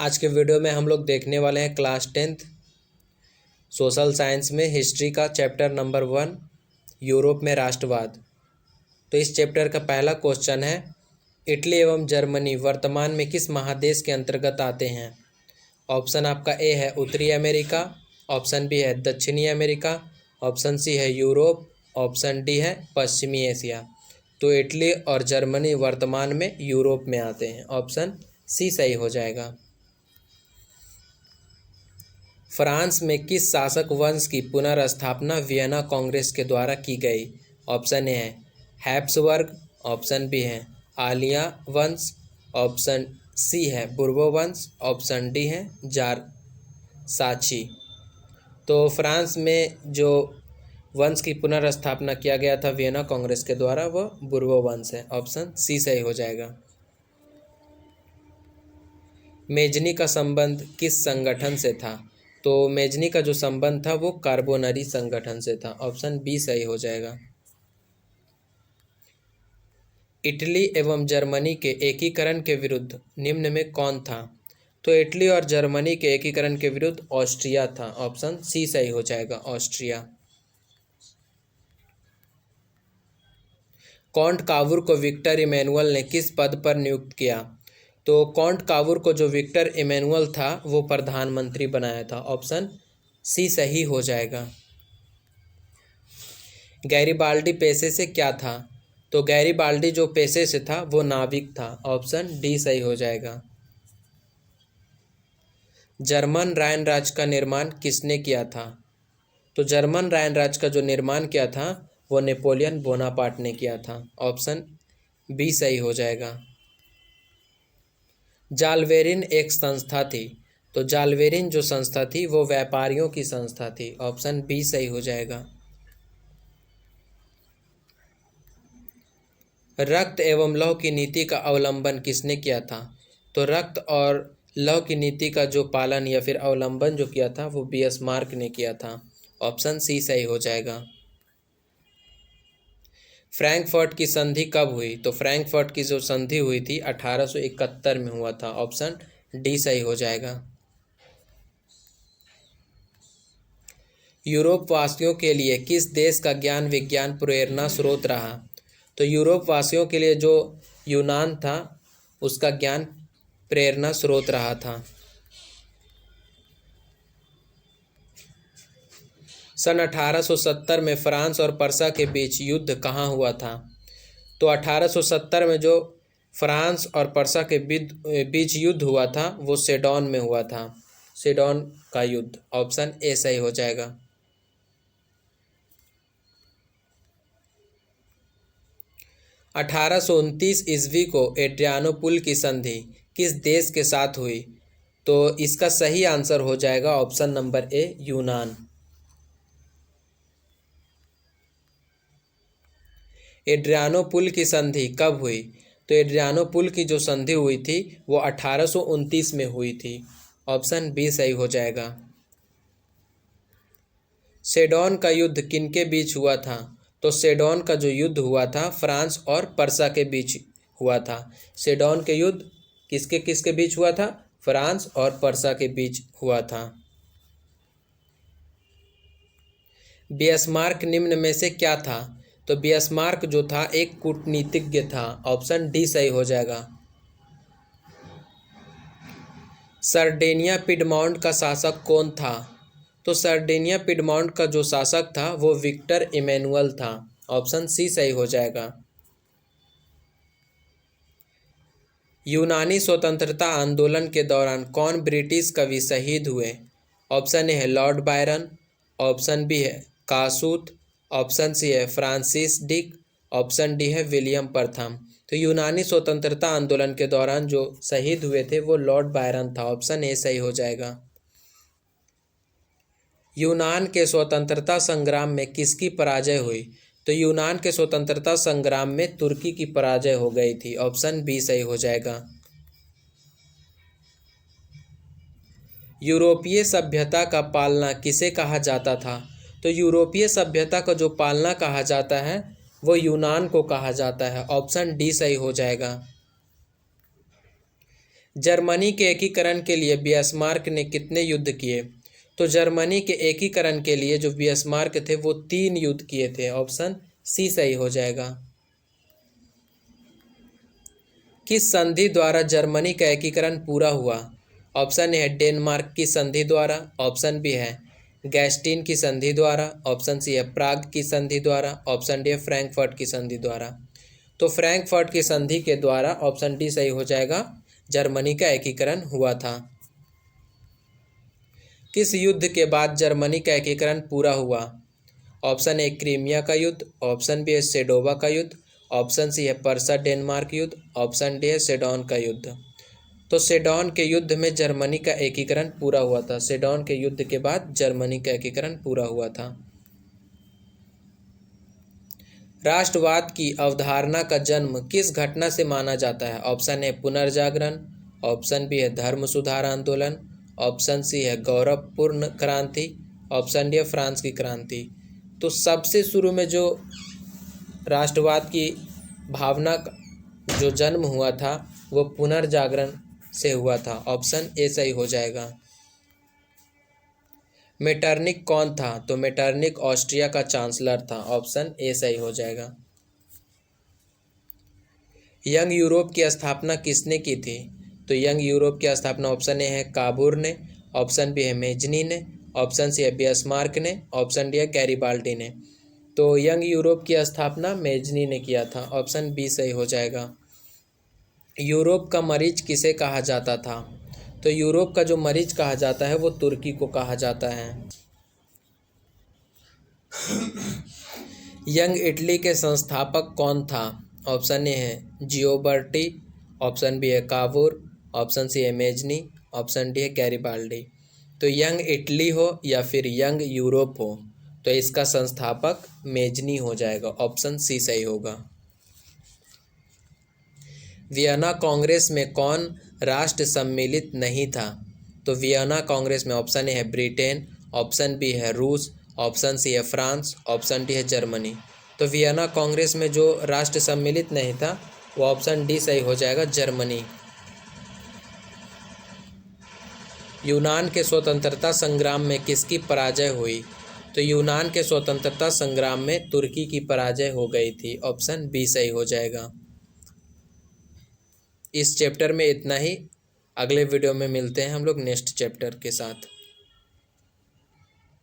आज के वीडियो में हम लोग देखने वाले हैं क्लास 10th सोशल साइंस में हिस्ट्री का चैप्टर नंबर 1 यूरोप में राष्ट्रवाद। तो इस चैप्टर का पहला क्वेश्चन है, इटली एवं जर्मनी वर्तमान में किस महादेश के अंतर्गत आते हैं। ऑप्शन आपका ए है उत्तरी अमेरिका, ऑप्शन बी है दक्षिणी अमेरिका, ऑप्शन सी है यूरोप, ऑप्शन डी है पश्चिमी एशिया। तो इटली और जर्मनी वर्तमान में यूरोप में आते हैं, ऑप्शन सी सही हो जाएगा। फ्रांस में किस शासक वंश की पुनर्स्थापना वियना कांग्रेस के द्वारा की गई। ऑप्शन ए है हैब्सबर्ग, ऑप्शन बी है आलिया वंश, ऑप्शन सी है बुर्बो वंश, ऑप्शन डी है जार साची। तो फ्रांस में जो वंश की पुनर्स्थापना किया गया था वियना कांग्रेस के द्वारा, वह बुर्बो वंश है, ऑप्शन सी सही हो जाएगा। मेजनी का संबंध किस संगठन से था। तो मेजनी का जो संबंध था वो कार्बोनरी संगठन से था, ऑप्शन बी सही हो जाएगा। इटली एवं जर्मनी के एकीकरण के विरुद्ध निम्न में कौन था। तो इटली और जर्मनी के एकीकरण के विरुद्ध ऑस्ट्रिया था, ऑप्शन सी सही हो जाएगा, ऑस्ट्रिया। कॉन्ट कावूर को विक्टर इमैनुअल ने किस पद पर नियुक्त किया। तो कॉन्ट कावूर को जो विक्टर इमैनुअल था वो प्रधानमंत्री बनाया था, ऑप्शन सी सही हो जाएगा। गैरिबाल्डी पेशे से क्या था। तो गैरिबाल्डी जो पेशे से था वो नाविक था, ऑप्शन डी सही हो जाएगा। जर्मन रायन राज्य का निर्माण किसने किया था। तो जर्मन रायन राज्य का जो निर्माण किया था वो नेपोलियन बोनापार्ट ने किया था, ऑप्शन बी सही हो जाएगा। जालवेरिन एक संस्था थी। तो जालवेरिन जो संस्था थी वो व्यापारियों की संस्था थी, ऑप्शन बी सही हो जाएगा। रक्त एवं लौह की नीति का अवलंबन किसने किया था। तो रक्त और लौह की नीति का जो पालन या फिर अवलंबन जो किया था वो बिस्मार्क ने किया था, ऑप्शन सी सही हो जाएगा। फ्रैंकफर्ट की संधि कब हुई। तो फ्रैंकफर्ट की जो संधि हुई थी 1871 में हुआ था, ऑप्शन डी सही हो जाएगा। यूरोप वासियों के लिए किस देश का ज्ञान विज्ञान प्रेरणा स्रोत रहा। तो यूरोप वासियों के लिए जो यूनान था उसका ज्ञान प्रेरणा स्रोत रहा था। सन 1870 में फ्रांस और पर्सा के बीच युद्ध कहाँ हुआ था। तो 1870 में जो फ्रांस और पर्सा के बीच युद्ध हुआ था वो सेडोन में हुआ था, सेडोन का युद्ध, ऑप्शन ए सही हो जाएगा। 1829 ईस्वी को एड्रियानोपुल की संधि किस देश के साथ हुई। तो इसका सही आंसर हो जाएगा ऑप्शन नंबर ए यूनान। एड्रियानोपुल की संधि कब हुई। तो एड्रियानोपुल की जो संधि हुई थी वो 1829 में हुई थी, ऑप्शन बी सही हो जाएगा। सेडोन का युद्ध किनके बीच हुआ था। तो सेडोन का जो युद्ध हुआ था फ्रांस और पर्सा के बीच हुआ था। सेडोन के युद्ध किसके किसके बीच हुआ था, फ्रांस और पर्सा के बीच हुआ था। बिस्मार्क निम्न में से क्या था। तो बिस्मार्क जो था एक कूटनीतिज्ञ था, ऑप्शन डी सही हो जाएगा। सर्डेनिया पिडमॉन्ट का शासक कौन था। तो सर्डेनिया पिडमॉन्ट का जो शासक था वो विक्टर इमैनुअल था, ऑप्शन सी सही हो जाएगा। यूनानी स्वतंत्रता आंदोलन के दौरान कौन ब्रिटिश कवि शहीद हुए। ऑप्शन ए है लॉर्ड बायरन, ऑप्शन बी है कासूत, ऑप्शन सी है फ्रांसिस डिक, ऑप्शन डी है विलियम प्रथम। तो यूनानी स्वतंत्रता आंदोलन के दौरान जो शहीद हुए थे वो लॉर्ड बायरन था, ऑप्शन ए सही हो जाएगा। यूनान के स्वतंत्रता संग्राम में किसकी पराजय हुई। तो यूनान के स्वतंत्रता संग्राम में तुर्की की पराजय हो गई थी, ऑप्शन बी सही हो जाएगा। यूरोपीय सभ्यता का पालना किसे कहा जाता था। तो यूरोपीय सभ्यता का जो पालना कहा जाता है वो यूनान को कहा जाता है, ऑप्शन डी सही हो जाएगा। जर्मनी के एकीकरण के लिए बिस्मार्क ने कितने युद्ध किए? तो जर्मनी के एकीकरण के लिए जो बिस्मार्क थे वो 3 युद्ध किए थे। ऑप्शन सी सही हो जाएगा। किस संधि द्वारा जर्मनी का एकीकरण पूरा हुआ? ऑप्शन ए है डेनमार्क की संधि द्वारा, ऑप्शन बी है गैस्टिन की संधि द्वारा, ऑप्शन सी है प्राग की संधि द्वारा, ऑप्शन डी है फ्रैंकफर्ट की संधि द्वारा। तो फ्रैंकफर्ट की संधि के द्वारा ऑप्शन डी सही हो जाएगा, जर्मनी का एकीकरण हुआ था। किस युद्ध के बाद जर्मनी का एकीकरण पूरा हुआ? ऑप्शन ए क्रीमिया का युद्ध, ऑप्शन बी है सेडोवा का युद्ध, ऑप्शन सी है परसा डेनमार्क युद्ध, ऑप्शन डी है सेडोन का युद्ध। तो सेडोन के युद्ध में जर्मनी का एकीकरण पूरा हुआ था। सेडोन के युद्ध के बाद जर्मनी का एकीकरण पूरा हुआ था। राष्ट्रवाद की अवधारणा का जन्म किस घटना से माना जाता है? ऑप्शन ए पुनर्जागरण, ऑप्शन बी है धर्म सुधार आंदोलन, ऑप्शन सी है गौरवपूर्ण क्रांति, ऑप्शन डी है फ्रांस की क्रांति। तो सबसे शुरू में जो राष्ट्रवाद की भावना का जो जन्म हुआ था वो पुनर्जागरण से हुआ था। ऑप्शन ए सही हो जाएगा। मेटरनिक कौन था? तो मेटरनिक ऑस्ट्रिया का चांसलर था। ऑप्शन ए सही हो जाएगा। यंग यूरोप की स्थापना किसने की थी? तो यंग यूरोप की स्थापना ऑप्शन ए है काबूर ने, ऑप्शन बी है मेजनी ने, ऑप्शन सी है बिस्मार्क ने, ऑप्शन डी है गैरिबाल्डी ने। तो यंग यूरोप की स्थापना मेजनी ने किया था। ऑप्शन बी सही हो जाएगा। यूरोप का मरीज किसे कहा जाता था? तो यूरोप का जो मरीज कहा जाता है वो तुर्की को कहा जाता है। यंग इटली के संस्थापक कौन था? ऑप्शन ए है जियोबर्टी, ऑप्शन बी है कावूर, ऑप्शन सी है मेजनी, ऑप्शन डी है गैरिबाल्डी। तो यंग इटली हो या फिर यंग यूरोप हो तो इसका संस्थापक मेजनी हो जाएगा। ऑप्शन सी सही होगा। वियना कांग्रेस में कौन राष्ट्र सम्मिलित नहीं था? तो वियना कांग्रेस में ऑप्शन ए है ब्रिटेन, ऑप्शन बी है रूस, ऑप्शन सी है फ्रांस, ऑप्शन डी है जर्मनी। तो वियना कांग्रेस में जो राष्ट्र सम्मिलित नहीं था वो ऑप्शन डी सही हो जाएगा, जर्मनी। यूनान के स्वतंत्रता संग्राम में किसकी पराजय हुई? तो यूनान के स्वतंत्रता संग्राम में तुर्की की पराजय हो गई थी। ऑप्शन बी सही हो जाएगा। इस चैप्टर में इतना ही। अगले वीडियो में मिलते हैं हम लोग नेक्स्ट चैप्टर के साथ।